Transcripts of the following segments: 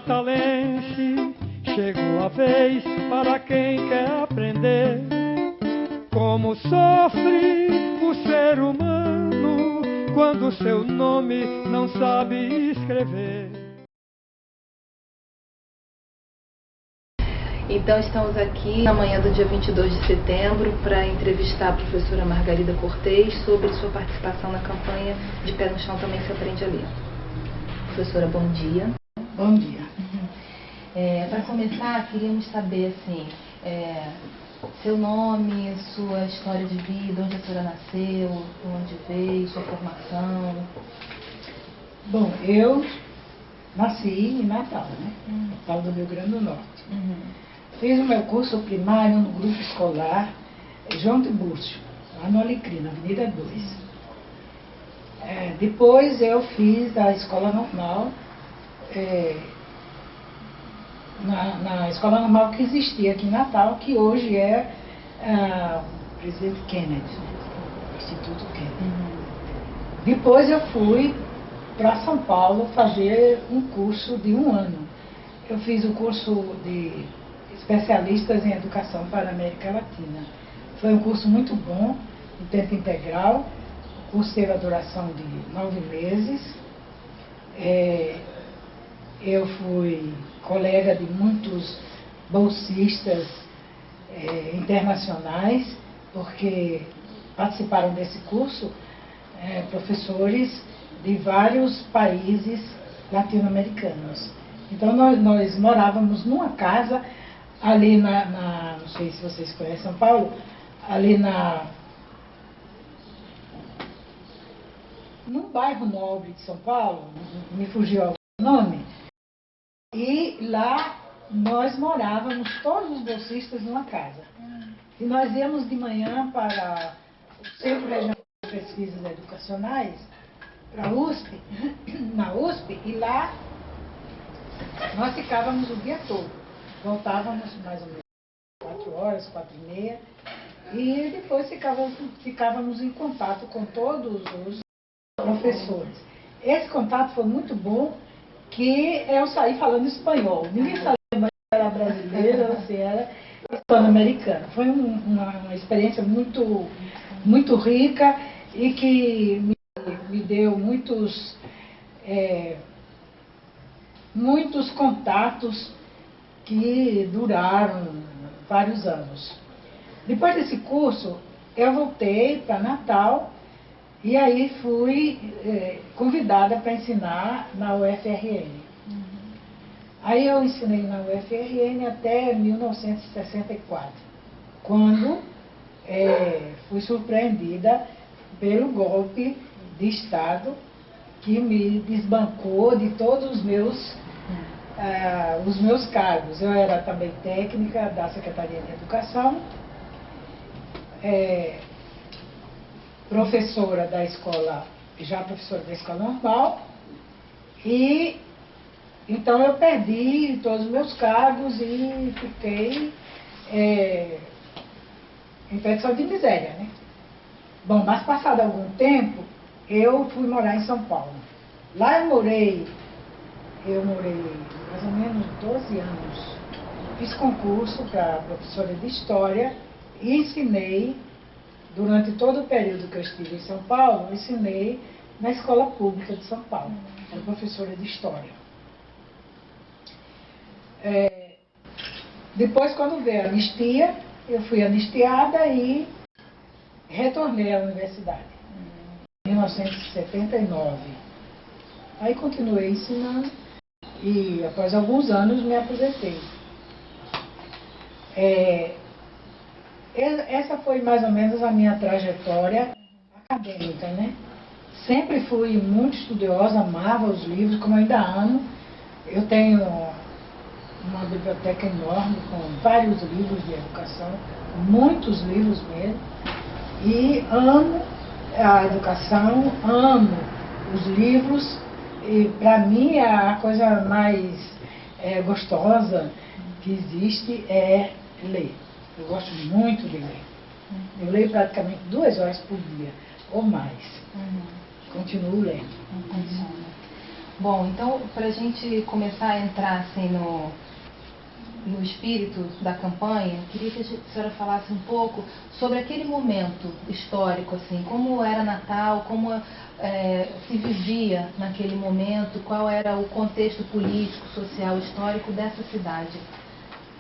catalense, chegou a vez para quem quer aprender como sofre o ser humano quando seu nome não sabe escrever. Então estamos aqui na manhã do dia 22 de setembro para entrevistar a professora Margarida Cortez sobre sua participação na campanha De Pé no Chão Também Se Aprende a Ler. Professora, bom dia. Bom dia. Para começar, queríamos saber assim, seu nome, sua história de vida, onde a senhora nasceu, onde veio, sua formação. Bom, eu nasci em Natal, né? Natal do Rio Grande do Norte. Fiz o meu curso primário no grupo escolar João Tiburcio, lá no Alecrim, na Avenida 2. Depois eu fiz a escola normal, na escola normal que existia aqui em Natal, que hoje é o Presidente Kennedy, o Instituto Kennedy. Depois eu fui para São Paulo fazer um curso de 1 ano. Eu fiz o curso de especialistas em educação para a América Latina. Foi um curso muito bom, em tempo integral. O curso teve a duração de 9 meses. Eu fui colega de muitos bolsistas internacionais, porque participaram desse curso professores de vários países latino-americanos. Então nós morávamos numa casa ali não sei se vocês conhecem São Paulo, ali num bairro nobre de São Paulo, me fugiu o nome, e lá nós morávamos, todos os bolsistas, numa casa. E nós íamos de manhã para o Centro Regional de Pesquisas Educacionais, para a USP, na USP, e lá nós ficávamos o dia todo. Voltávamos mais ou menos 4 horas, 4h30, e depois ficávamos em contato com todos os professores. Esse contato foi muito bom, que eu saí falando espanhol. Ninguém sabia mais se era brasileira ou se era hispano-americana. Foi uma experiência muito, muito rica e que me deu muitos contatos que duraram vários anos. Depois desse curso, eu voltei para Natal e aí fui convidada para ensinar na UFRN. Aí eu ensinei na UFRN até 1964, quando fui surpreendida pelo golpe de Estado que me desbancou de todos os meus cargos. Eu era também técnica da Secretaria de Educação, professora da escola, já professora da escola normal, e então eu perdi todos os meus cargos e fiquei em condição de miséria, né? Bom, mas passado algum tempo, eu fui morar em São Paulo. Lá eu morei mais ou menos 12 anos. Fiz concurso para professora de História e ensinei, durante todo o período que eu estive em São Paulo, eu ensinei na Escola Pública de São Paulo. Era professora de História. Depois, quando veio a anistia, eu fui anistiada e retornei à universidade. Em 1979. Aí continuei ensinando e após alguns anos me aposentei. Essa foi mais ou menos a minha trajetória acadêmica, né? Sempre fui muito estudiosa, amava os livros, como ainda amo. Eu tenho uma biblioteca enorme com vários livros de educação, muitos livros mesmo, e amo a educação, amo os livros, e para mim a coisa mais gostosa que existe é ler. Eu gosto muito de ler. Eu leio praticamente 2 horas por dia, ou mais. Continuo lendo. Bom, então, para a gente começar a entrar assim no espírito da campanha, queria que a senhora falasse um pouco sobre aquele momento histórico, assim, como era Natal, como se vivia naquele momento, qual era o contexto político, social, histórico dessa cidade,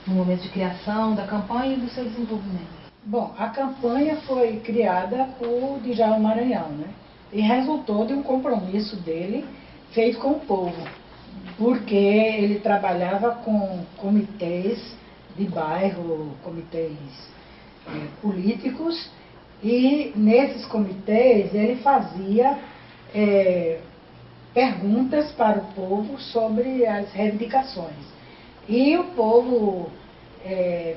no momento de criação da campanha e do seu desenvolvimento. Bom, a campanha foi criada por Djalma Maranhão, né? E resultou de um compromisso dele feito com o povo, porque ele trabalhava com comitês de bairro, comitês políticos, e nesses comitês ele fazia perguntas para o povo sobre as reivindicações. E o povo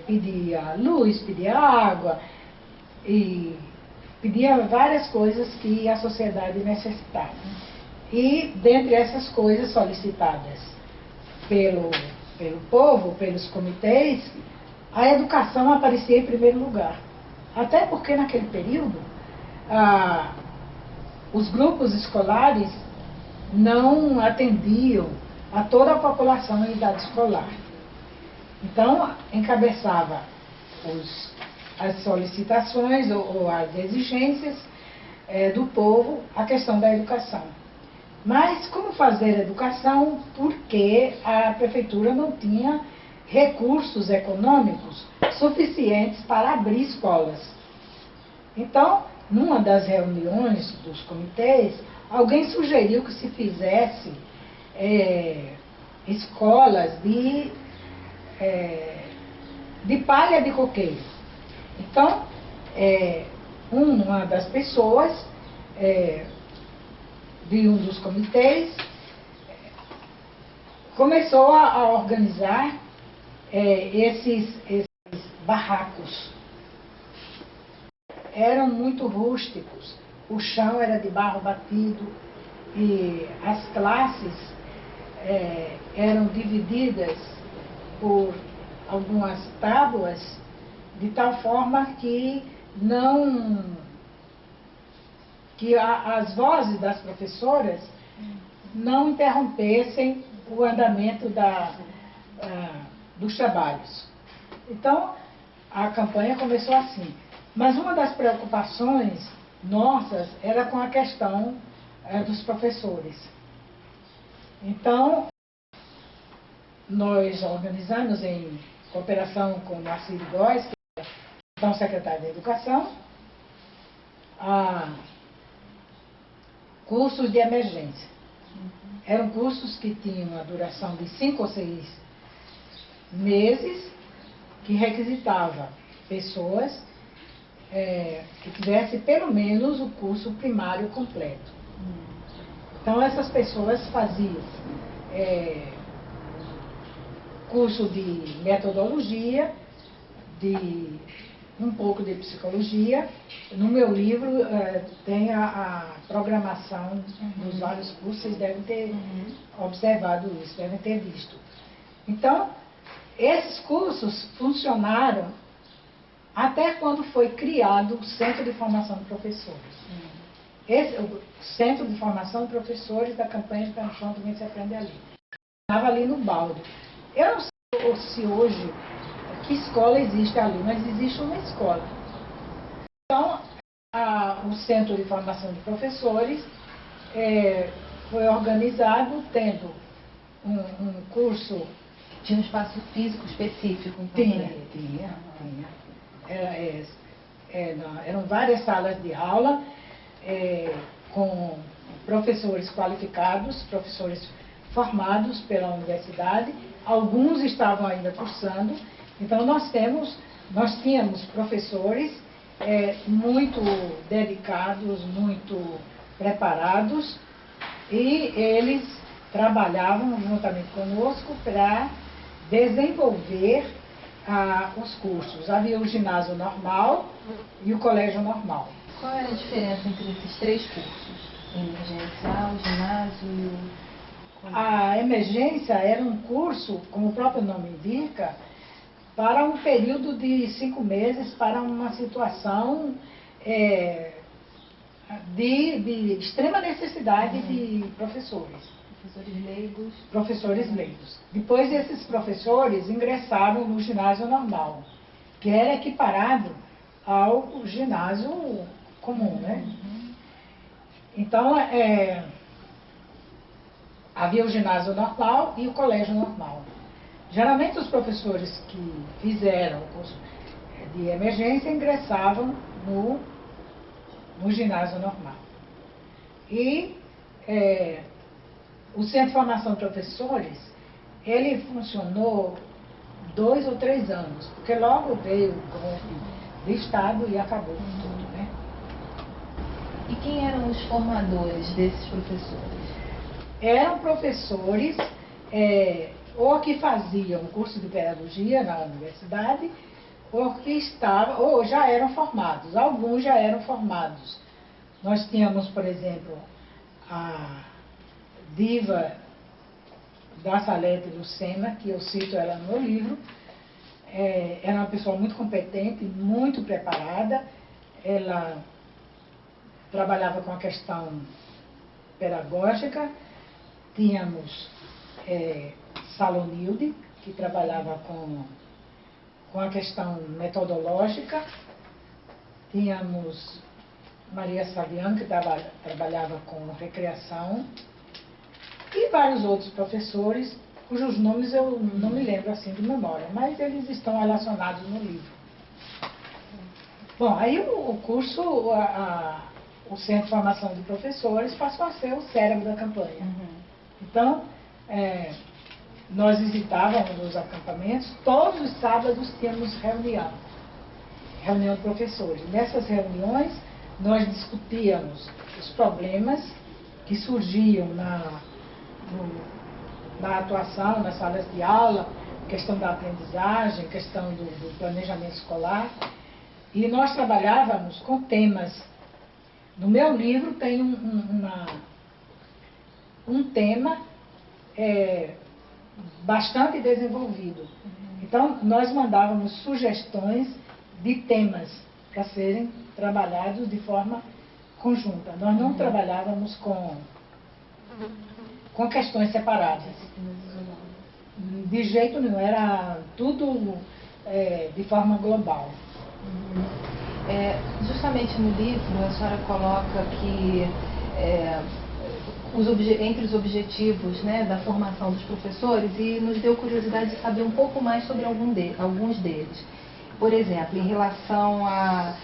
pedia luz, pedia água, e pedia várias coisas que a sociedade necessitava. E, dentre essas coisas solicitadas pelo povo, pelos comitês, a educação aparecia em primeiro lugar. Até porque, naquele período, os grupos escolares não atendiam a toda a população em idade escolar. Então, encabeçava as solicitações ou as exigências do povo a questão da educação. Mas como fazer educação? Porque a prefeitura não tinha recursos econômicos suficientes para abrir escolas. Então, numa das reuniões dos comitês, alguém sugeriu que se fizesse escolas de palha de coqueiro. Então, uma das pessoas de um dos comitês começou a organizar esses barracos. Eram muito rústicos, o chão era de barro batido e as classes eram divididas por algumas tábuas, de tal forma que as vozes das professoras não interrompessem o andamento dos trabalhos. Então, a campanha começou assim. Mas uma das preocupações nossas era com a questão dos professores. Então, nós organizamos em cooperação com o Marcílio Góes, que é então secretário da Educação, cursos de emergência. Eram cursos que tinham a duração de 5 ou 6 meses, que requisitava pessoas que tivessem pelo menos o curso primário completo. Então essas pessoas faziam curso de metodologia, de um pouco de psicologia. No meu livro tem a programação dos vários cursos, vocês devem ter observado isso, devem ter visto. Então, esses cursos funcionaram até quando foi criado o Centro de Formação de Professores. O Centro de Formação de Professores da campanha de Pé no Chão Também Se Aprende Ali. Estava ali no balde. Eu não sei se hoje que escola existe ali, mas existe uma escola. Então, o Centro de Formação de Professores foi organizado tendo um curso. Tinha um espaço físico específico? Então, Tinha. Eram várias salas de aula com professores qualificados, professores formados pela universidade. Alguns estavam ainda cursando. Então, nós tínhamos professores muito dedicados, muito preparados, e eles trabalhavam juntamente conosco para desenvolver os cursos. Havia o ginásio normal e o colégio normal. Qual era a diferença entre esses 3 cursos? Emergencial, ginásio e o... A emergência era um curso, como o próprio nome indica, para um período de 5 meses, para uma situação de extrema necessidade de professores. Professores leigos. Professores leigos. Depois esses professores ingressaram no ginásio normal, que era equiparado ao ginásio comum, né? Então, havia o ginásio normal e o colégio normal. Geralmente os professores que fizeram o curso de emergência ingressavam no ginásio normal. E o Centro de Formação de Professores, ele funcionou 2 ou 3 anos, porque logo veio o golpe do Estado e acabou com tudo, né? E quem eram os formadores desses professores? Eram professores ou que faziam curso de pedagogia na universidade, ou já eram formados. Alguns já eram formados. Nós tínhamos, por exemplo, a diva da Salete Lucena, que eu cito ela no meu livro. Era uma pessoa muito competente, muito preparada. Ela trabalhava com a questão pedagógica. Tínhamos Salonilde, que trabalhava com a questão metodológica. Tínhamos Maria Saviano, que trabalhava com recreação. E vários outros professores, cujos nomes eu não me lembro assim de memória, mas eles estão relacionados no livro. Bom, aí o curso, o Centro de Formação de Professores, passou a ser o cérebro da campanha. Então, nós visitávamos os acampamentos, todos os sábados tínhamos reunião de professores. Nessas reuniões, nós discutíamos os problemas que surgiam na atuação, nas salas de aula, questão da aprendizagem, questão do planejamento escolar. E nós trabalhávamos com temas. No meu livro tem um tema bastante desenvolvido. Então, nós mandávamos sugestões de temas para serem trabalhados de forma conjunta. Nós não trabalhávamos com questões separadas. De jeito nenhum, era tudo de forma global. Justamente no livro, a senhora coloca que entre os objetivos, né, da formação dos professores, e nos deu curiosidade de saber um pouco mais sobre alguns deles. Por exemplo, em relação a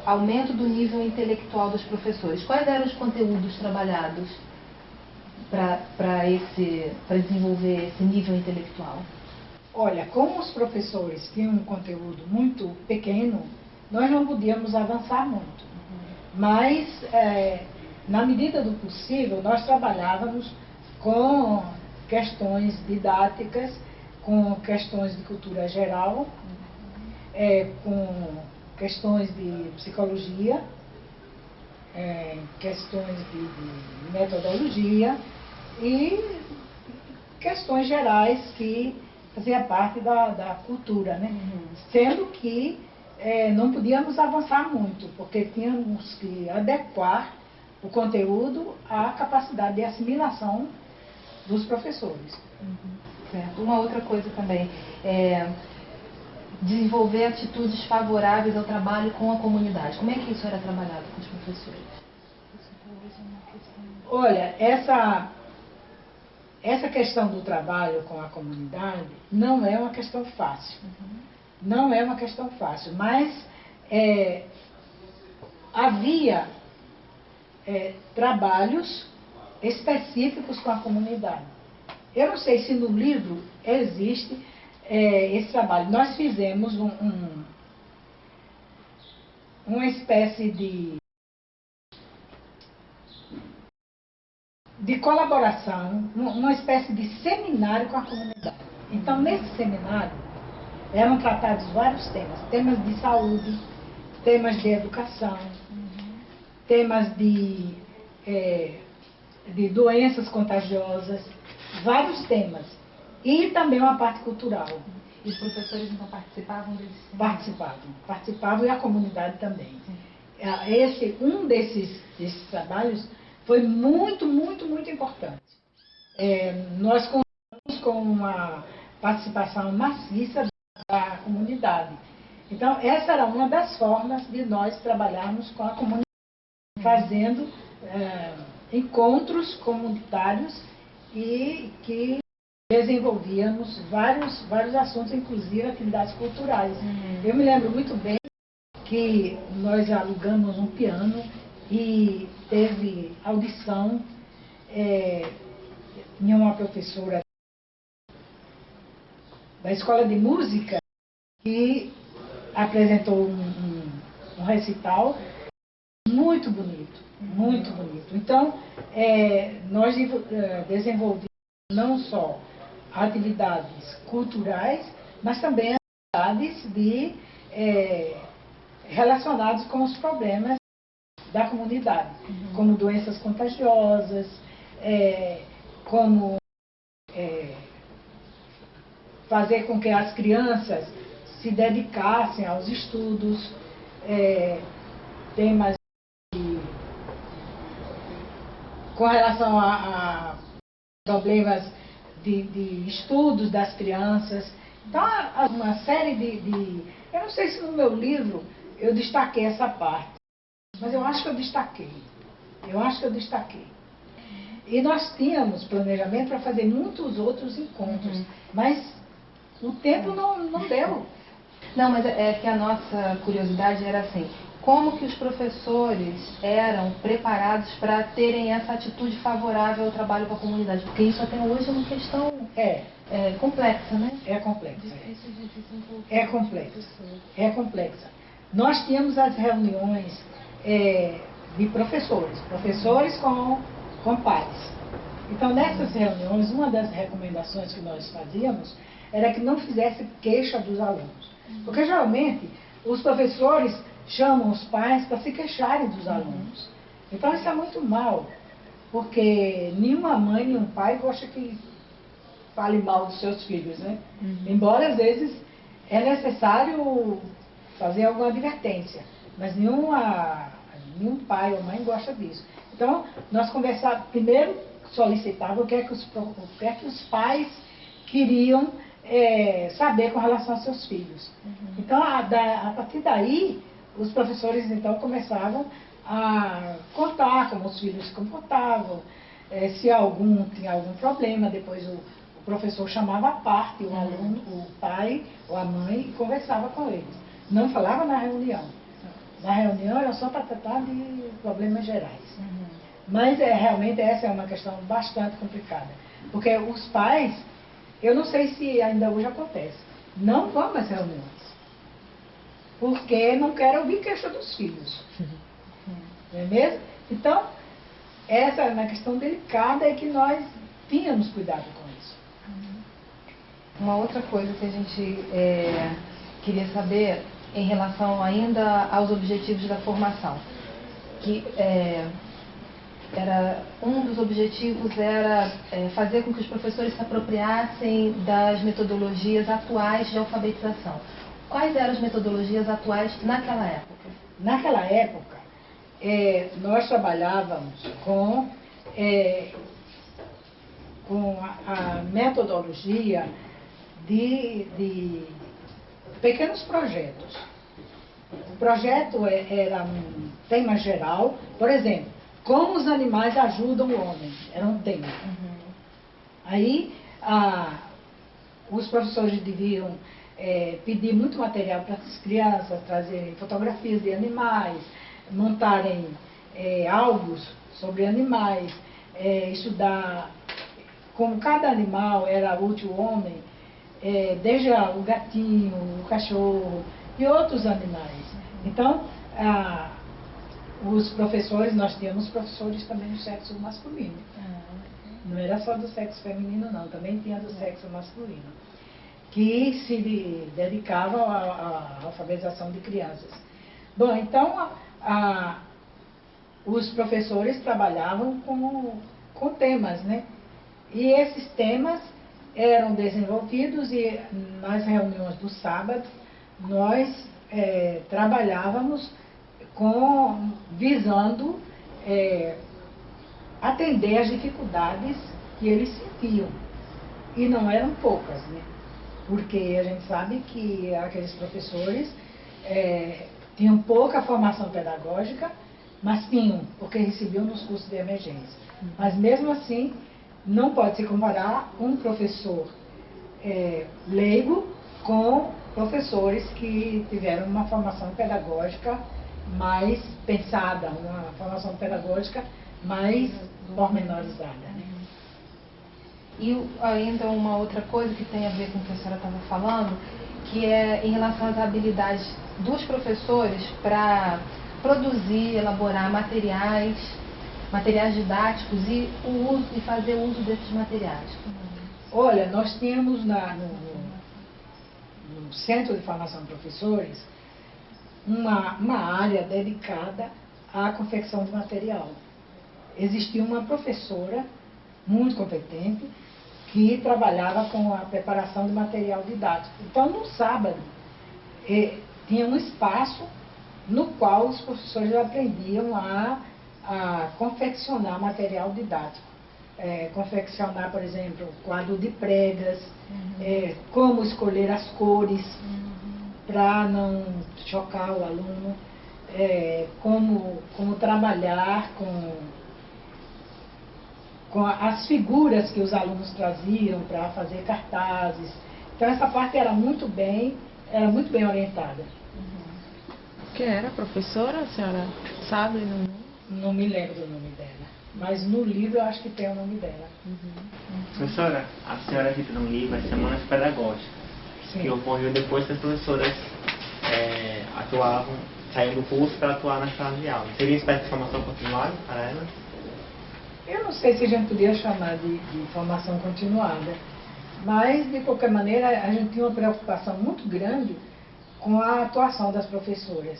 aumento do nível intelectual dos professores. Quais eram os conteúdos trabalhados para desenvolver esse nível intelectual? Olha, como os professores tinham um conteúdo muito pequeno, nós não podíamos avançar muito. Mas, na medida do possível, nós trabalhávamos com questões didáticas, com questões de cultura geral, com questões de psicologia, questões de metodologia e questões gerais que faziam parte da cultura, né? Sendo que não podíamos avançar muito, porque tínhamos que adequar o conteúdo à capacidade de assimilação dos professores. Certo. Uma outra coisa também desenvolver atitudes favoráveis ao trabalho com a comunidade. Como é que isso era trabalhado com os professores? Olha, essa questão do trabalho com a comunidade não é uma questão fácil. Não é uma questão fácil, mas havia trabalhos específicos com a comunidade. Eu não sei se no livro existe esse trabalho. Nós fizemos uma espécie de colaboração, uma espécie de seminário com a comunidade. Então, nesse seminário, eram tratados vários temas. Temas de saúde, temas de educação, temas de doenças contagiosas, vários temas. E também uma parte cultural. E os professores então participavam desse seminário? Participavam e a comunidade também. Um desses trabalhos foi muito, muito, muito importante. nós contamos com uma participação maciça da comunidade. Então, essa era uma das formas de nós trabalharmos com a comunidade, fazendo encontros comunitários e que desenvolvíamos vários assuntos, inclusive atividades culturais. Eu me lembro muito bem que nós alugamos um piano e teve audição. Tinha uma professora da escola de música que apresentou um recital muito bonito, muito bonito. Então, nós desenvolvemos não só atividades culturais, mas também atividades relacionadas com os problemas da comunidade, como doenças contagiosas, como fazer com que as crianças se dedicassem aos estudos, temas com relação a problemas de estudos das crianças. Então, uma série eu não sei se no meu livro eu destaquei essa parte, mas eu acho que eu destaquei. E nós tínhamos planejamento para fazer muitos outros encontros, mas o tempo não deu. Não, mas é que a nossa curiosidade era assim, como que os professores eram preparados para terem essa atitude favorável ao trabalho com a comunidade? Porque isso até hoje é uma questão complexa, né? É complexa. Nós tínhamos as reuniões de professores com pais. Então, nessas reuniões, uma das recomendações que nós fazíamos era que não fizesse queixa dos alunos. Porque, geralmente, os professores chamam os pais para se queixarem dos alunos. Então, isso é muito mal, porque nenhuma mãe, nenhum pai gosta que fale mal dos seus filhos, né? Embora, às vezes, é necessário fazer alguma advertência, mas nenhum pai ou mãe gosta disso. Então, nós conversávamos, primeiro solicitava o que é que os pais queriam saber com relação aos seus filhos. Então, a partir daí, os professores então começavam a contar como os filhos se comportavam, se algum tinha algum problema. Depois o professor chamava à parte o aluno, o pai ou a mãe, e conversava com eles. Não falava na reunião. Na reunião era só para tratar de problemas gerais. Mas realmente essa é uma questão bastante complicada. Porque os pais, eu não sei se ainda hoje acontece, não vão às reuniões. Porque não querem ouvir queixa dos filhos. Não é mesmo? Então, essa é uma questão delicada e que nós tínhamos cuidado com isso. Uma outra coisa que a gente queria saber em relação ainda aos objetivos da formação, que um dos objetivos era fazer com que os professores se apropriassem das metodologias atuais de alfabetização. Quais eram as metodologias atuais naquela época? Naquela época, nós trabalhávamos com a metodologia de pequenos projetos. O projeto era um tema geral, por exemplo, como os animais ajudam o homem, era um tema. Aí, os professores deviam pedir muito material para as crianças, trazerem fotografias de animais, montarem álbuns sobre animais, estudar como cada animal era útil ao homem, desde o gatinho, o cachorro e outros animais. Então, os professores, nós tínhamos professores também do sexo masculino. Não era só do sexo feminino, não, também tinha do sexo masculino, que se dedicavam à alfabetização de crianças. Bom, então, os professores trabalhavam com temas, né? E esses temas eram desenvolvidos e nas reuniões do sábado nós trabalhávamos visando atender às dificuldades que eles sentiam. E não eram poucas, né? Porque a gente sabe que aqueles professores tinham pouca formação pedagógica, mas tinham, porque recebiam nos cursos de emergência. Mas mesmo assim, não pode se comparar um professor leigo com professores que tiveram uma formação pedagógica mais pensada, uma formação pedagógica mais pormenorizada, né? E ainda uma outra coisa que tem a ver com o que a senhora estava falando, que é em relação às habilidades dos professores para produzir, elaborar materiais didáticos e fazer uso desses materiais. Olha, nós tínhamos no Centro de Formação de Professores uma área dedicada à confecção de material. Existia uma professora muito competente que trabalhava com a preparação de material didático. Então, no sábado, tinha um espaço no qual os professores aprendiam a confeccionar material didático. Confeccionar, por exemplo, quadro de pregas, como escolher as cores para não chocar o aluno, como trabalhar com as figuras que os alunos traziam para fazer cartazes. Então essa parte era muito bem orientada. Quem era a professora, a senhora sabe? Não me lembro do nome dela, mas no livro eu acho que tem o nome dela. Professora, a senhora cita no livro as semanas pedagógicas, que ocorreu depois que as professoras saíam do curso para atuar na sala de aula. Seria uma espécie de formação continuada para elas? Eu não sei se a gente podia chamar de formação continuada, mas, de qualquer maneira, a gente tinha uma preocupação muito grande com a atuação das professoras.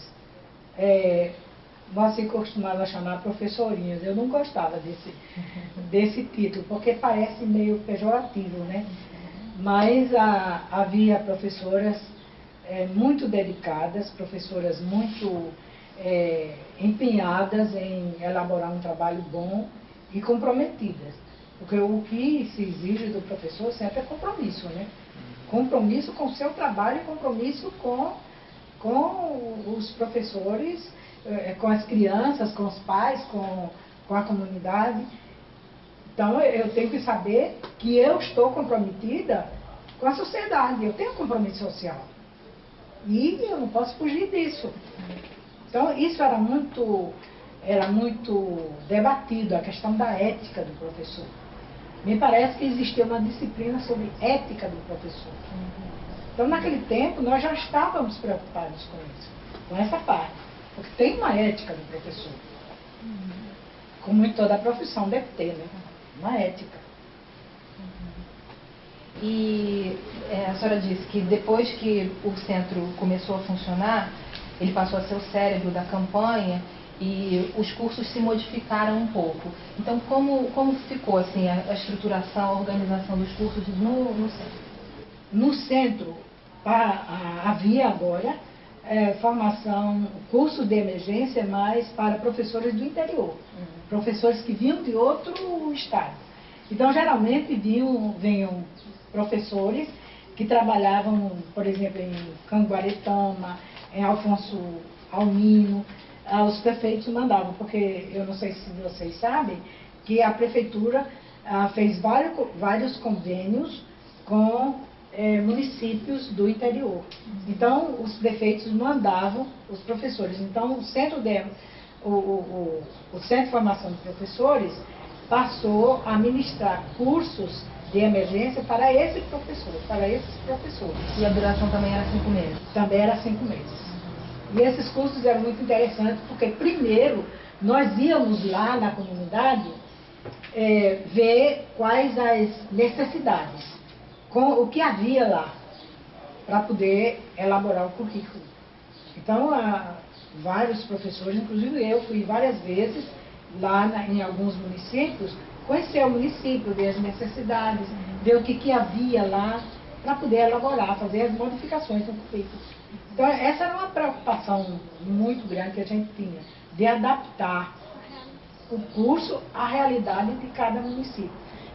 Você costumava chamar professorinhas. Eu não gostava desse título, porque parece meio pejorativo, né? Mas havia professoras muito dedicadas, professoras muito empenhadas em elaborar um trabalho bom e comprometidas. Porque o que se exige do professor sempre é compromisso, né? Compromisso com o seu trabalho e compromisso com os professores, com as crianças, com os pais, com a comunidade. Então, eu tenho que saber que eu estou comprometida com a sociedade, eu tenho um compromisso social. E eu não posso fugir disso. Então, isso era muito debatido, a questão da ética do professor. Me parece que existia uma disciplina sobre ética do professor. Então, naquele tempo, nós já estávamos preocupados com isso, com essa parte. Porque tem uma ética do professor. Como em toda a profissão deve ter, né? Uma ética. E a senhora disse que depois que o centro começou a funcionar, ele passou a ser o cérebro da campanha e os cursos se modificaram um pouco. Então, como ficou assim, a estruturação, a organização dos cursos no centro? No centro, havia agora formação, curso de emergência, mas para professores do interior. Professores que vinham de outro estado. Então, geralmente, vinham professores que trabalhavam, por exemplo, em Canguaretama, em Alfonso Almino. Os prefeitos mandavam, porque eu não sei se vocês sabem, que a prefeitura fez vários convênios com municípios do interior. Então, os prefeitos mandavam os professores. Então, o Centro de Formação de Professores passou a ministrar cursos de emergência para esses professores. E a duração também era 5 meses? Também era 5 meses. E esses cursos eram muito interessantes, porque primeiro nós íamos lá na comunidade ver quais as necessidades, com o que havia lá, para poder elaborar o currículo. Então, vários professores, inclusive eu, fui várias vezes lá em alguns municípios, conhecer o município, ver as necessidades, ver o que havia lá, para poder elaborar, fazer as modificações no currículo. Então, essa era uma preocupação muito grande que a gente tinha, de adaptar o curso à realidade de cada município.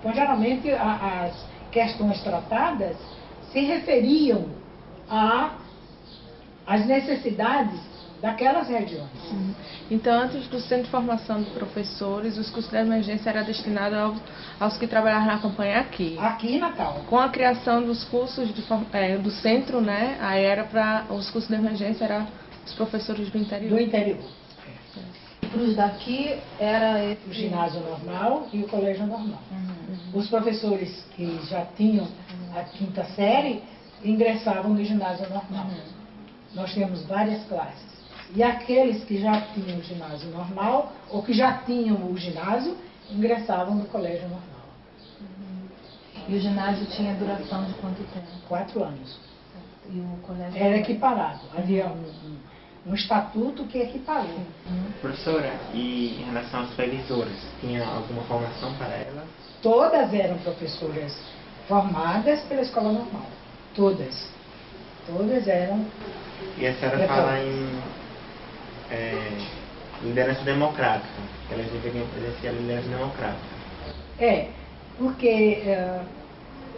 Então, geralmente, as questões tratadas se referiam às necessidades daquelas regiões. Então, antes do Centro de Formação de Professores, os cursos de emergência eram destinados aos que trabalhavam na campanha aqui. Aqui em Natal. Com a criação dos cursos do centro, né, aí era para os cursos de emergência, eram os professores do interior. Do interior. Para os daqui era O ginásio normal e o colégio normal. Os professores que já tinham a quinta série ingressavam no ginásio normal. Nós tínhamos várias classes. E aqueles que já tinham o ginásio normal, ou que já tinham o ginásio, ingressavam no colégio normal. E o ginásio tinha duração de quanto tempo? 4 anos. E o colégio Era equiparado. Havia um estatuto que equiparou. Professora, e em relação às supervisoras, tinha alguma formação para elas? Todas eram professoras formadas pela escola normal. Todas. Todas eram. E a senhora fala em liderança democrática, que elas deveriam exercer a liderança democrática. Porque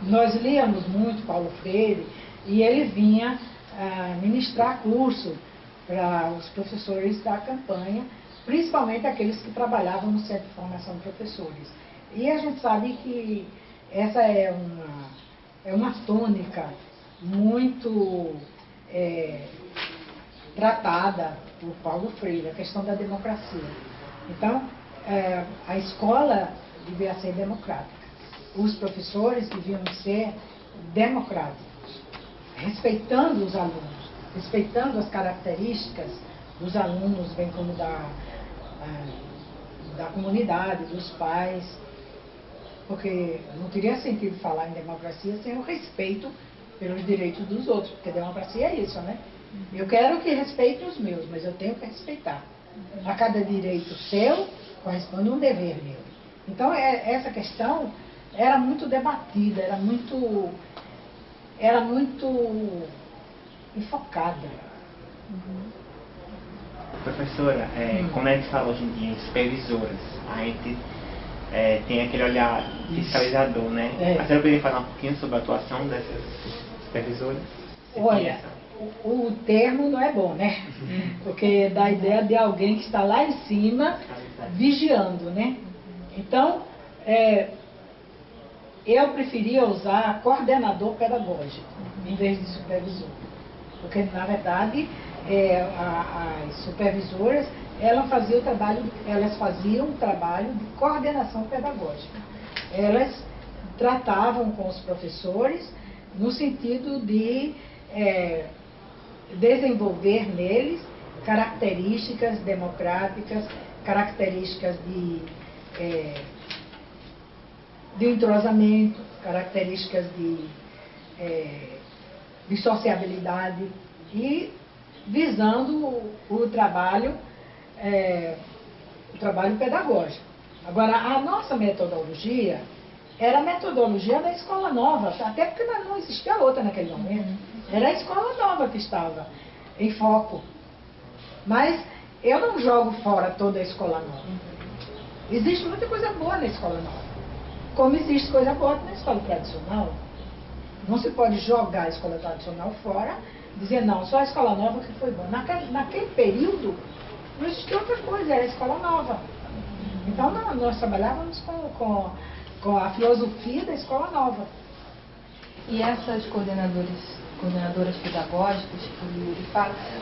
nós líamos muito Paulo Freire e ele vinha ministrar curso para os professores da campanha, principalmente aqueles que trabalhavam no Centro de Formação de Professores. E a gente sabe que essa é uma tônica muito tratada por Paulo Freire, a questão da democracia. Então, a escola devia ser democrática. Os professores deviam ser democráticos, respeitando os alunos, respeitando as características dos alunos, bem como da comunidade, dos pais, porque não teria sentido falar em democracia sem o respeito pelos direitos dos outros, porque democracia é isso, né? Eu quero que respeitem os meus, mas eu tenho que respeitar. A cada direito seu corresponde um dever meu. Então, essa questão era muito debatida, era muito enfocada. Professora, como é que fala hoje em dia em supervisoras? A gente tem aquele olhar fiscalizador, né? A senhora poderia falar um pouquinho sobre a atuação dessas supervisoras? Olha, o termo não é bom, né? Porque dá a ideia de alguém que está lá em cima vigiando, né? Então, eu preferia usar coordenador pedagógico em vez de supervisor. Porque, na verdade, as supervisoras, elas faziam o trabalho de coordenação pedagógica. Elas tratavam com os professores no sentido de desenvolver neles características democráticas, características de entrosamento, características de sociabilidade e visando o trabalho pedagógico. Agora, a nossa metodologia era a metodologia da escola nova, até porque não existia outra naquele momento. Era a escola nova que estava em foco. Mas eu não jogo fora toda a escola nova. Existe muita coisa boa na escola nova. Como existe coisa boa na escola tradicional. Não se pode jogar a escola tradicional fora, dizer, não, só a escola nova que foi boa. Naquele período, não existia outra coisa, era a escola nova. Então, nós trabalhávamos com a filosofia da escola nova. E essas coordenadoras pedagógicas,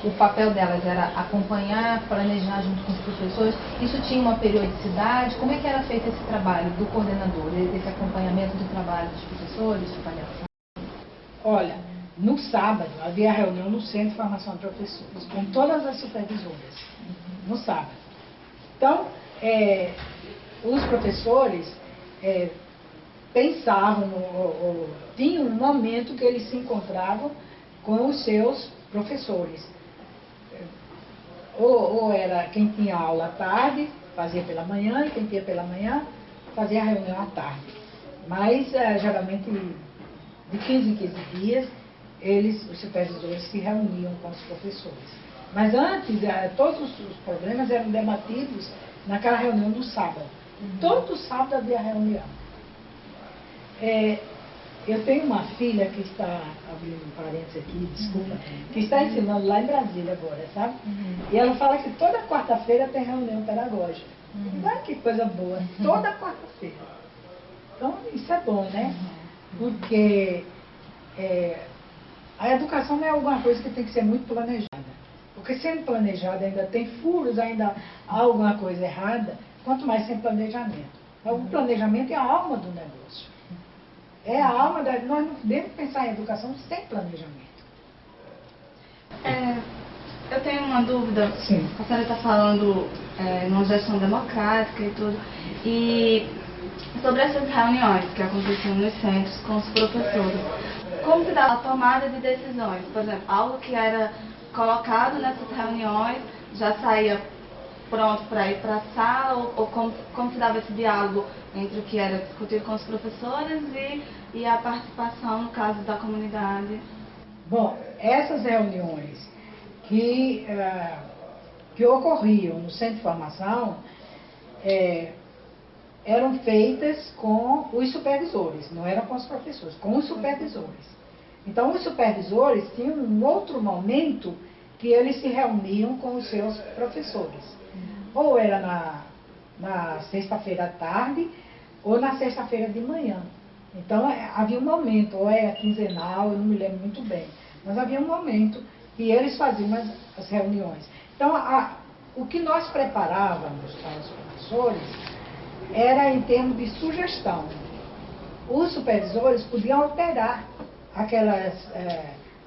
o papel delas era acompanhar, planejar junto com os professores. Isso tinha uma periodicidade? Como é que era feito esse trabalho do coordenador, esse acompanhamento do trabalho dos professores, de avaliação? Olha, no sábado havia reunião no Centro de Formação de Professores, com todas as supervisoras, no sábado. Então, os professores pensavam, tinham um momento que eles se encontravam com os seus professores. Ou era quem tinha aula à tarde, fazia pela manhã, e quem tinha pela manhã, fazia a reunião à tarde. Mas, geralmente, de 15 em 15 dias, os supervisores se reuniam com os professores. Mas antes, todos os problemas eram debatidos naquela reunião do sábado. Todo sábado havia reunião. Eu tenho uma filha que está, abrindo um parênteses aqui, desculpa, que está ensinando lá em Brasília agora, sabe? E ela fala que toda quarta-feira tem reunião pedagógica. Olha que coisa boa, toda quarta-feira. Então, isso é bom, né? Porque a educação não é alguma coisa que tem que ser muito planejada. Porque sendo planejada ainda tem furos, ainda há alguma coisa errada, quanto mais sem planejamento. Então, o planejamento é a alma do negócio. É a alma da... Nós não podemos pensar em educação sem planejamento. Eu tenho uma dúvida. Sim. A senhora está falando numa gestão democrática e tudo. E sobre essas reuniões que aconteciam nos centros com os professores. Como se dá a tomada de decisões? Por exemplo, algo que era colocado nessas reuniões já saía pronto para ir para a sala? Ou como se dava esse diálogo entre o que era discutido com os professores e a participação, no caso da comunidade? Bom, essas reuniões que ocorriam no centro de formação eram feitas com os supervisores, não eram com os professores, com os supervisores. Então, os supervisores tinham um outro momento que eles se reuniam com os seus professores. Ou era na sexta-feira à tarde, ou na sexta-feira de manhã. Então, havia um momento, ou era quinzenal, eu não me lembro muito bem, mas havia um momento que eles faziam as reuniões. Então, o que nós preparávamos para os professores era em termos de sugestão. Os supervisores podiam alterar aquelas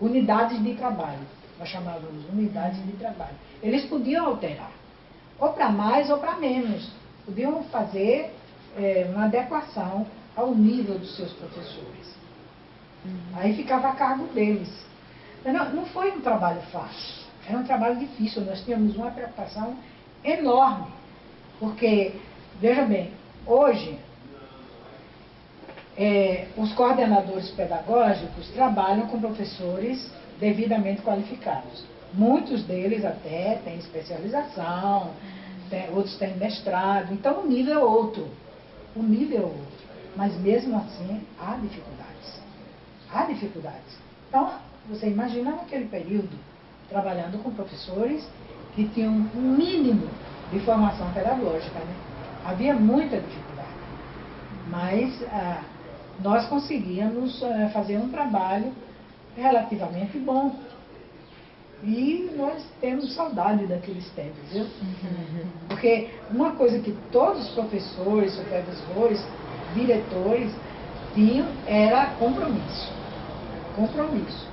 unidades de trabalho, nós chamávamos unidades de trabalho. Eles podiam alterar, ou para mais ou para menos, podiam fazer uma adequação ao nível dos seus professores. Aí ficava a cargo deles. Não foi um trabalho fácil, era um trabalho difícil, nós tínhamos uma preocupação enorme, porque, veja bem, hoje os coordenadores pedagógicos trabalham com professores devidamente qualificados. Muitos deles até têm especialização, outros têm mestrado, então o nível é outro. O nível é outro. Mas mesmo assim, há dificuldades. Há dificuldades. Então, você imagina naquele período, trabalhando com professores que tinham um mínimo de formação pedagógica, né? Havia muita dificuldade. Mas nós conseguíamos fazer um trabalho relativamente bom. E nós temos saudade daqueles tempos, viu? Porque uma coisa que todos os professores, supervisores, diretores tinham era compromisso. Compromisso.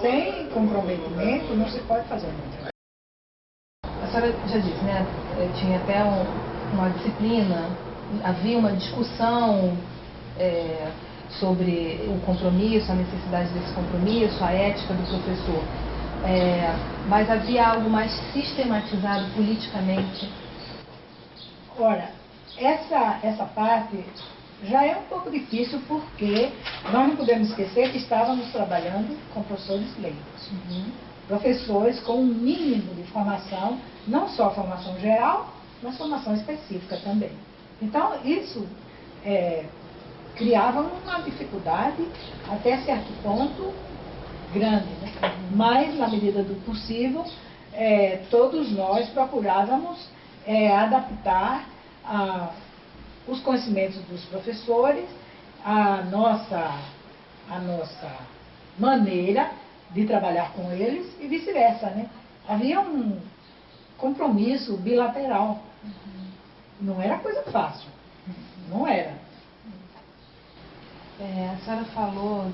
Sem comprometimento não se pode fazer muito. A senhora já disse, né? Tinha até uma disciplina, havia uma discussão sobre o compromisso, a necessidade desse compromisso, a ética do professor. Mas havia algo mais sistematizado politicamente? Ora, essa parte já é um pouco difícil porque nós não podemos esquecer que estávamos trabalhando com professores leigos. Professores com um mínimo de formação, não só formação geral, mas formação específica também. Então, isso criava uma dificuldade, até certo ponto, grande, né? Mas, na medida do possível, todos nós procurávamos adaptar os conhecimentos dos professores, a nossa maneira de trabalhar com eles e vice-versa, né? Havia um compromisso bilateral. Não era coisa fácil. Não era. A senhora falou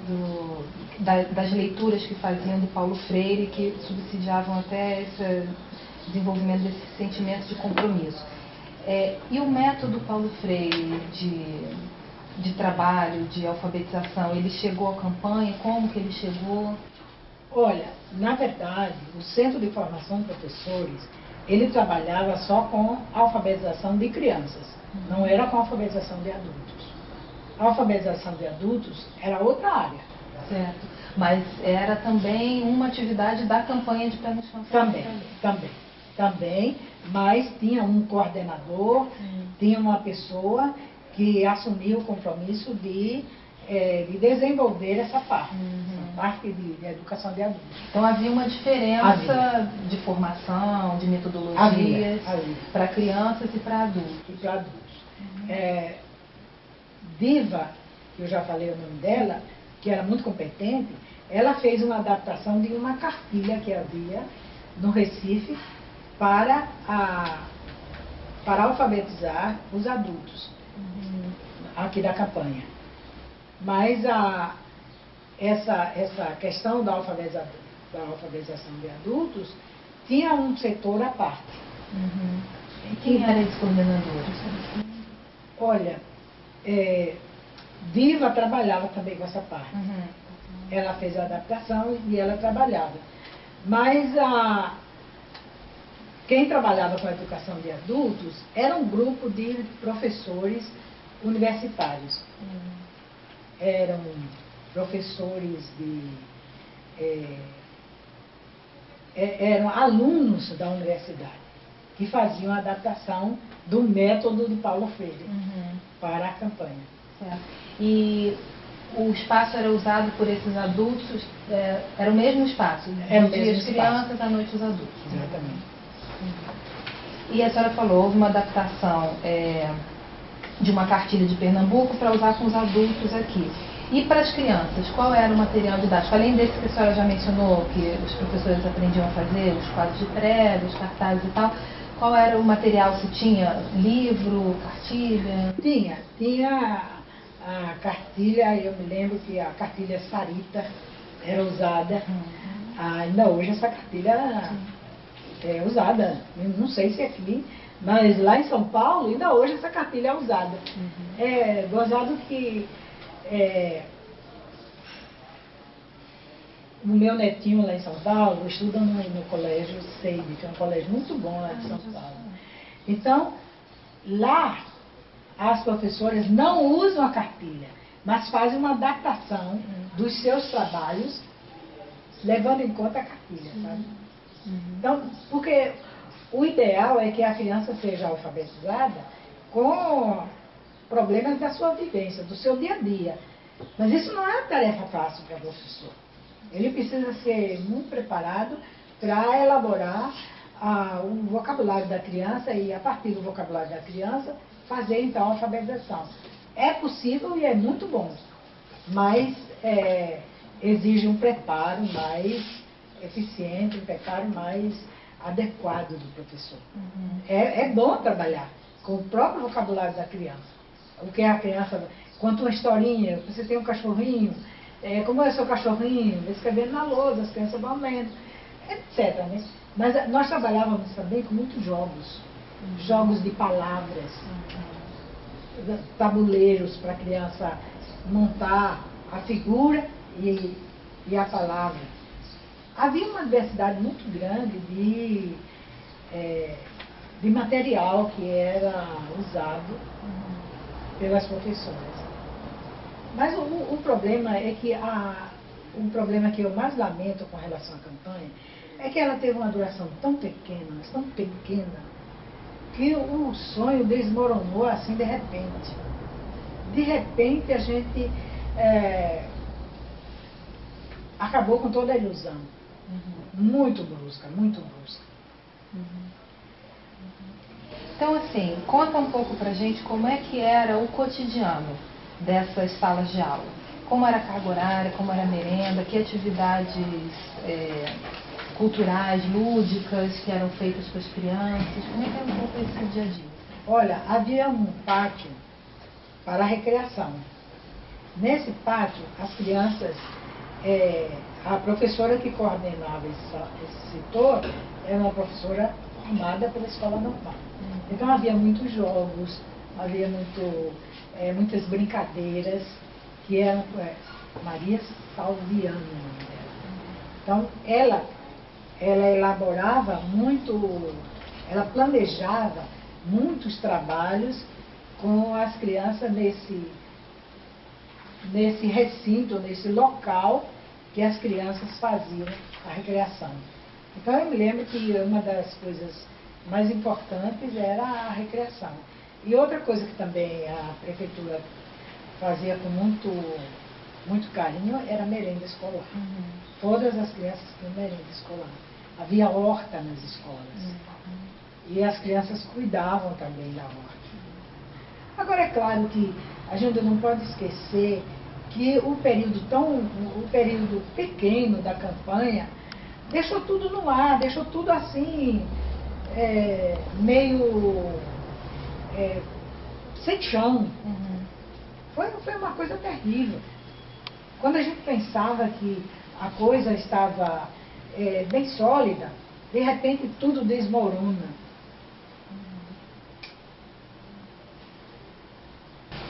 das leituras que faziam do Paulo Freire, que subsidiavam até esse desenvolvimento desse sentimento de compromisso. E o método Paulo Freire de trabalho, de alfabetização, ele chegou à campanha? Como que ele chegou? Olha, na verdade, o Centro de Formação de Professores, ele trabalhava só com alfabetização de crianças, não era com alfabetização de adultos. A alfabetização de adultos era outra área. Certo. Mas era também uma atividade da campanha de Pé no Chão? Também. Mas tinha um coordenador, tinha uma pessoa que assumiu o compromisso de desenvolver essa parte, de educação de adultos. Então havia uma diferença de formação, de metodologias para crianças e para adultos. E para adultos. Diva, que eu já falei o nome dela, que era muito competente, ela fez uma adaptação de uma cartilha que havia no Recife para alfabetizar os adultos aqui da campanha. Mas essa questão da alfabetização de adultos tinha um setor à parte. E quem eram esses coordenadores? Olha, Diva trabalhava também com essa parte. Ela fez a adaptação e ela trabalhava. Mas quem trabalhava com a educação de adultos era um grupo de professores universitários. Eram professores eram alunos da universidade que faziam a adaptação do método de Paulo Freire para a campanha. Certo. E o espaço era usado por esses adultos, era o mesmo espaço? Era o de mesmo as crianças, à noite os adultos? Exatamente. E a senhora falou, houve uma adaptação de uma cartilha de Pernambuco para usar com os adultos aqui. E para as crianças, qual era o material didático? Além desse que a senhora já mencionou, que os professores aprendiam a fazer, os quadros de prego, os cartazes e tal, qual era o material? Se tinha livro, cartilha? Tinha a cartilha, eu me lembro que a cartilha Sarita era usada. Ainda hoje essa cartilha é usada. Eu não sei se aqui, mas lá em São Paulo, ainda hoje essa cartilha é usada. É gozado que o meu netinho lá em São Paulo estuda no colégio Seide, que é um colégio muito bom lá de São Paulo. Então, lá as professoras não usam a cartilha, mas fazem uma adaptação dos seus trabalhos, levando em conta a cartilha, sabe? Então, porque o ideal é que a criança seja alfabetizada com problemas da sua vivência, do seu dia a dia. Mas isso não é uma tarefa fácil para o professor. Ele precisa ser muito preparado para elaborar o vocabulário da criança e, a partir do vocabulário da criança, fazer, então, a alfabetização. É possível e é muito bom, mas exige um preparo mais eficiente, um preparo mais adequado do professor. É bom trabalhar com o próprio vocabulário da criança. O que a criança conta uma historinha, você tem um cachorrinho, como é o seu cachorrinho, escrevendo na lousa, as crianças vão lendo, etc. Né? Mas nós trabalhávamos também com muitos jogos, jogos de palavras, tabuleiros para a criança montar a figura e a palavra. Havia uma diversidade muito grande de material que era usado pelas professoras. Mas o problema é que o problema que eu mais lamento com relação à campanha é que ela teve uma duração tão pequena, que o sonho desmoronou assim de repente. De repente a gente acabou com toda a ilusão. Muito brusca, muito brusca. Então, assim, conta um pouco pra gente como é que era o cotidiano dessas salas de aula. Como era a carga horária, como era a merenda, que atividades culturais, lúdicas que eram feitas para as crianças. Como é que era um pouco esse dia a dia? Olha, havia um pátio para a recreação. Nesse pátio, as crianças, a professora que coordenava esse setor era uma professora formada pela escola normal. Então havia muitos jogos, havia muitas brincadeiras, que eram Maria Salviano, o nome dela. Então ela elaborava muito, ela planejava muitos trabalhos com as crianças nesse recinto, nesse local que as crianças faziam a recreação. Então eu me lembro que uma das coisas mais importantes era a recreação. E outra coisa que também a prefeitura fazia com muito carinho era merenda escolar. Todas as crianças tinham merenda escolar. Havia horta nas escolas. E as crianças cuidavam também da horta. Agora, é claro que a gente não pode esquecer que o período pequeno da campanha deixou tudo no ar, deixou tudo assim, meio sem chão. Foi uma coisa terrível. Quando a gente pensava que a coisa estava bem sólida, de repente tudo desmorona.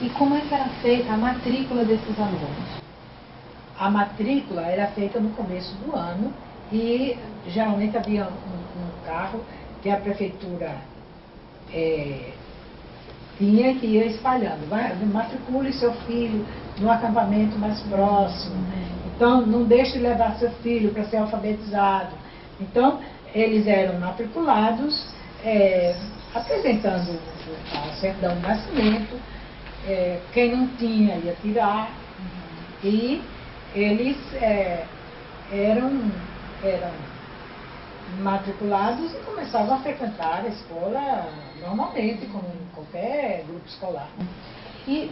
E como é que era feita a matrícula desses alunos? A matrícula era feita no começo do ano e geralmente havia um carro que a prefeitura tinha que ir espalhando. Matricule seu filho no acampamento mais próximo. Então, não deixe de levar seu filho para ser alfabetizado. Então, eles eram matriculados, apresentando a certidão de nascimento. Quem não tinha ia tirar. E eles eram matriculados e começavam a frequentar a escola normalmente, como em qualquer grupo escolar. E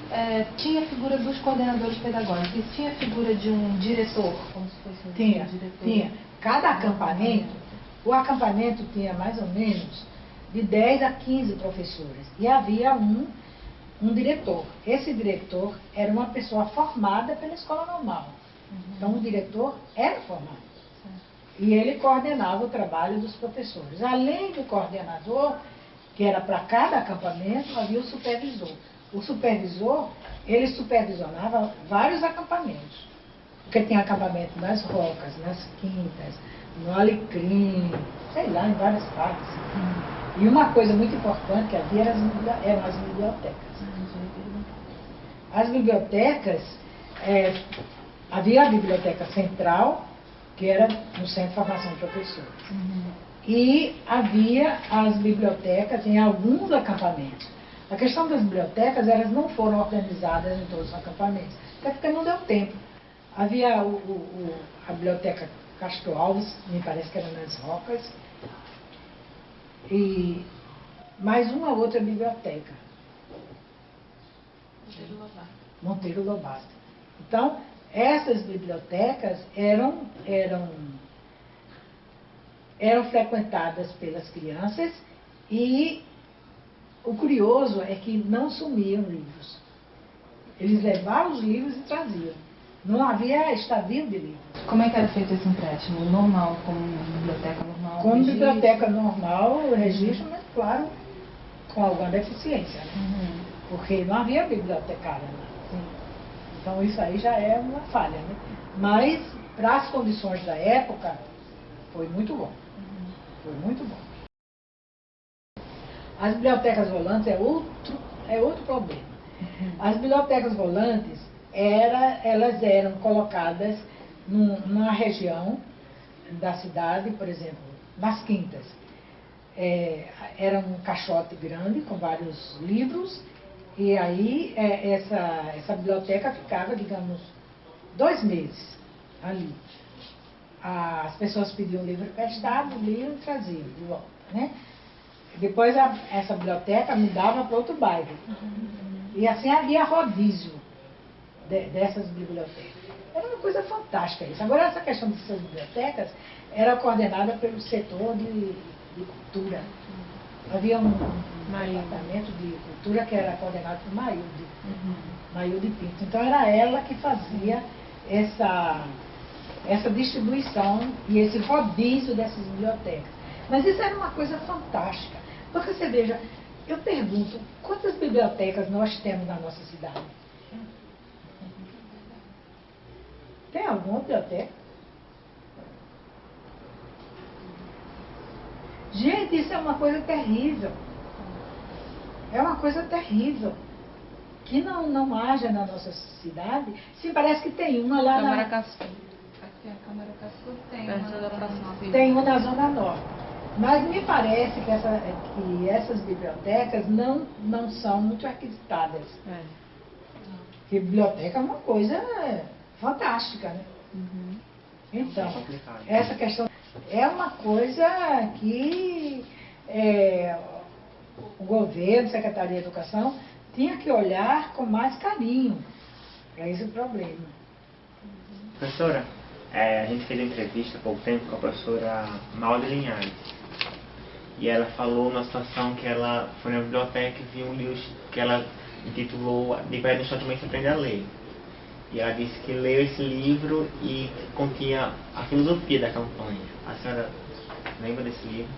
tinha a figura dos coordenadores pedagógicos, e tinha a figura de um diretor, como se fosse um diretor? Tinha. Cada acampamento, o acampamento tinha mais ou menos de 10 a 15 professores. E havia um diretor. Esse diretor era uma pessoa formada pela escola normal. Então, o diretor era formado. E ele coordenava o trabalho dos professores. Além do coordenador, que era para cada acampamento, havia o supervisor. O supervisor, ele supervisionava vários acampamentos. Porque tinha acampamento nas rocas, nas quintas, no Alecrim, sei lá, em várias partes. E uma coisa muito importante que havia eram as bibliotecas. As bibliotecas, havia a biblioteca central, que era no Centro de Formação de Professores. E havia as bibliotecas em alguns acampamentos. A questão das bibliotecas, elas não foram organizadas em todos os acampamentos, até porque não deu tempo. Havia a biblioteca Castro Alves, me parece que era nas Rocas, e mais uma outra biblioteca. Monteiro Lobato. Então, essas bibliotecas eram frequentadas pelas crianças e o curioso é que não sumiam livros. Eles levavam os livros e traziam. Não havia estadio de livros. Como é que era feito esse empréstimo? Normal, como biblioteca normal? Como biblioteca normal, o registro, mas claro, com alguma deficiência. Né? Porque não havia bibliotecária lá. Então isso aí já é uma falha. Né? Mas, para as condições da época, foi muito bom. Foi muito bom. As bibliotecas volantes é outro problema. As bibliotecas volantes, elas eram colocadas numa região da cidade, por exemplo, nas quintas. Era um caixote grande com vários livros, e aí essa biblioteca ficava, digamos, 2 meses ali. As pessoas pediam livro emprestado, liam e traziam de volta. Né? Depois essa biblioteca mudava para outro bairro. E assim havia rodízio dessas bibliotecas. Era uma coisa fantástica isso. Agora, essa questão dessas bibliotecas era coordenada pelo setor de cultura. Havia um departamento de cultura que era coordenado por Mailde Pinto. Então, era ela que fazia essa distribuição e esse rodízio dessas bibliotecas. Mas isso era uma coisa fantástica. Porque você veja, eu pergunto, quantas bibliotecas nós temos na nossa cidade? Tem alguma biblioteca? Gente, isso é uma coisa terrível. É uma coisa terrível. Que não haja na nossa cidade. Sim, parece que tem uma lá Câmara na... Castor. Aqui a Câmara Castor tem Perto da Praça Cívica. Tem uma na Zona Norte. Mas me parece que, essas bibliotecas não são muito requisitadas. Porque biblioteca é uma coisa fantástica, né? Então, essa questão é uma coisa que o governo, a Secretaria de Educação, tinha que olhar com mais carinho para esse problema. Professora, a gente fez uma entrevista há pouco tempo com a professora Maud Linhares. E ela falou numa situação que ela foi na biblioteca e viu um livro que ela intitulou De Pé no Chão Também Se Aprende a Ler. E ela disse que leu esse livro e que continha a filosofia da campanha. A senhora lembra desse livro?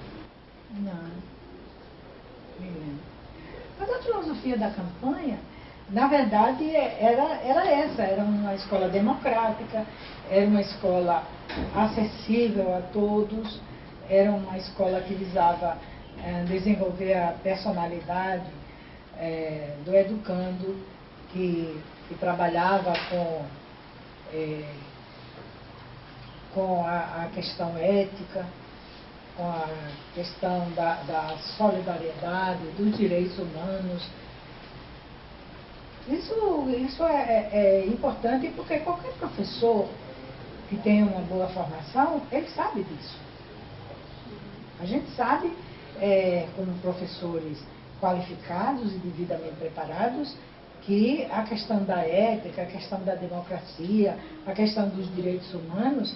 Não, me lembro. Mas a filosofia da campanha, na verdade, era uma escola democrática, era uma escola acessível a todos, era uma escola que visava desenvolver a personalidade do educando, que trabalhava com a questão ética, com a questão da solidariedade, dos direitos humanos. Isso é importante porque qualquer professor que tenha uma boa formação, ele sabe disso. A gente sabe, como professores qualificados e devidamente preparados, que a questão da ética, a questão da democracia, a questão dos direitos humanos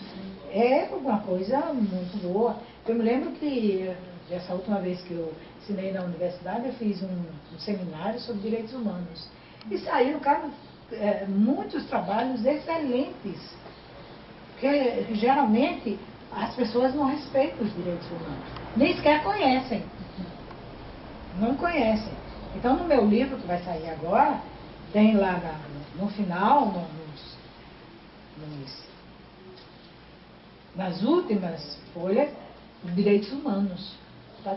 é uma coisa muito boa. Eu me lembro que, essa última vez que eu ensinei na universidade, eu fiz um seminário sobre direitos humanos. E saíram, muitos trabalhos excelentes, porque geralmente as pessoas não respeitam os direitos humanos, nem sequer conhecem. Não conhecem. Então, no meu livro, que vai sair agora, tem lá no final, nas últimas folhas, os direitos humanos. Tá?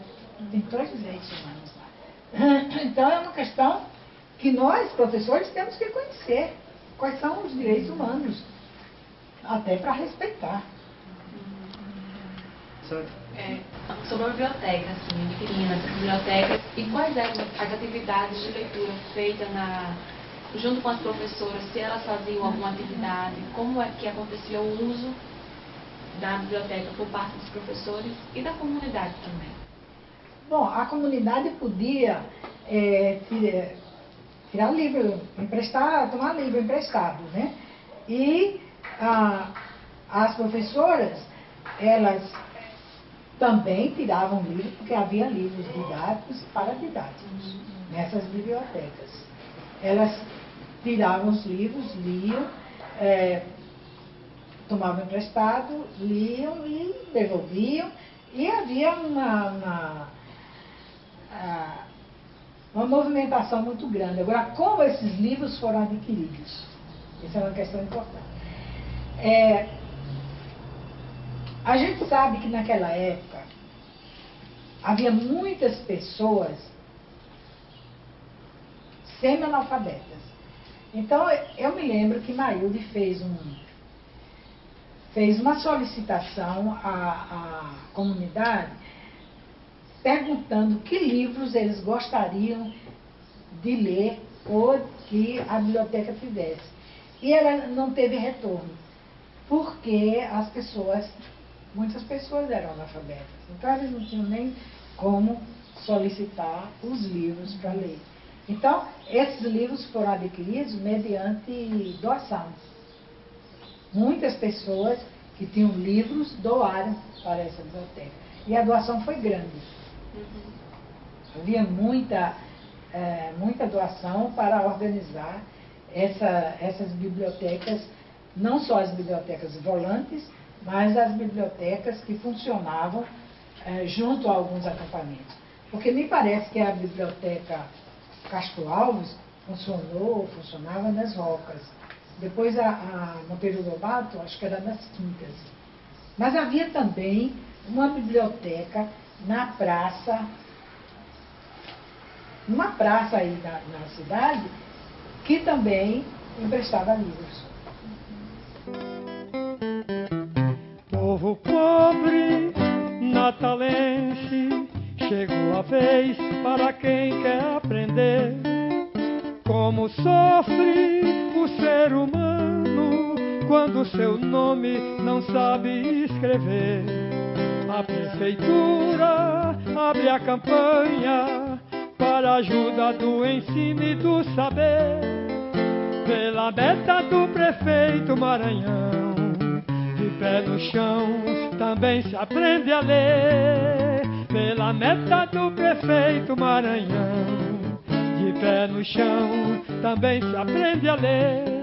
Tem todos os direitos humanos lá. Então, é uma questão que nós, professores, temos que conhecer quais são os direitos humanos, até para respeitar. Sobre a biblioteca, assim, adquirindo essas bibliotecas, e quais eram as atividades de leitura feitas junto com as professoras, se elas faziam alguma atividade, como é que acontecia o uso da biblioteca por parte dos professores e da comunidade também? Bom, a comunidade podia tirar livro, tomar livro emprestado, né? E as professoras, elas também tiravam livros, porque havia livros didáticos e paradidáticos nessas bibliotecas. Elas tiravam os livros, liam, tomavam emprestado, liam e devolviam, e havia uma movimentação muito grande. Agora, como esses livros foram adquiridos? Essa é uma questão importante. A gente sabe que naquela época havia muitas pessoas semi-analfabetas. Então, eu me lembro que Mailde fez uma solicitação à comunidade perguntando que livros eles gostariam de ler ou que a biblioteca tivesse. E ela não teve retorno, porque muitas pessoas eram analfabetas. Então, eles não tinham nem como solicitar os livros para ler. Então, esses livros foram adquiridos mediante doação. Muitas pessoas que tinham livros doaram para essa biblioteca. E a doação foi grande. Havia muita doação para organizar essas bibliotecas, não só as bibliotecas volantes, mas as bibliotecas que funcionavam junto a alguns acampamentos. Porque me parece que a biblioteca Castro Alves funcionava nas Rocas. Depois a Monteiro Lobato, acho que era nas Quintas. Mas havia também uma biblioteca na praça, numa praça aí na cidade, que também emprestava livros. Povo pobre natalense, chegou a vez para quem quer aprender como sofre o ser humano quando seu nome não sabe escrever. A prefeitura abre a campanha para a ajuda do ensino e do saber. Pela meta do prefeito Maranhão, de pé no chão também se aprende a ler. Pela meta do prefeito Maranhão, de pé no chão também se aprende a ler.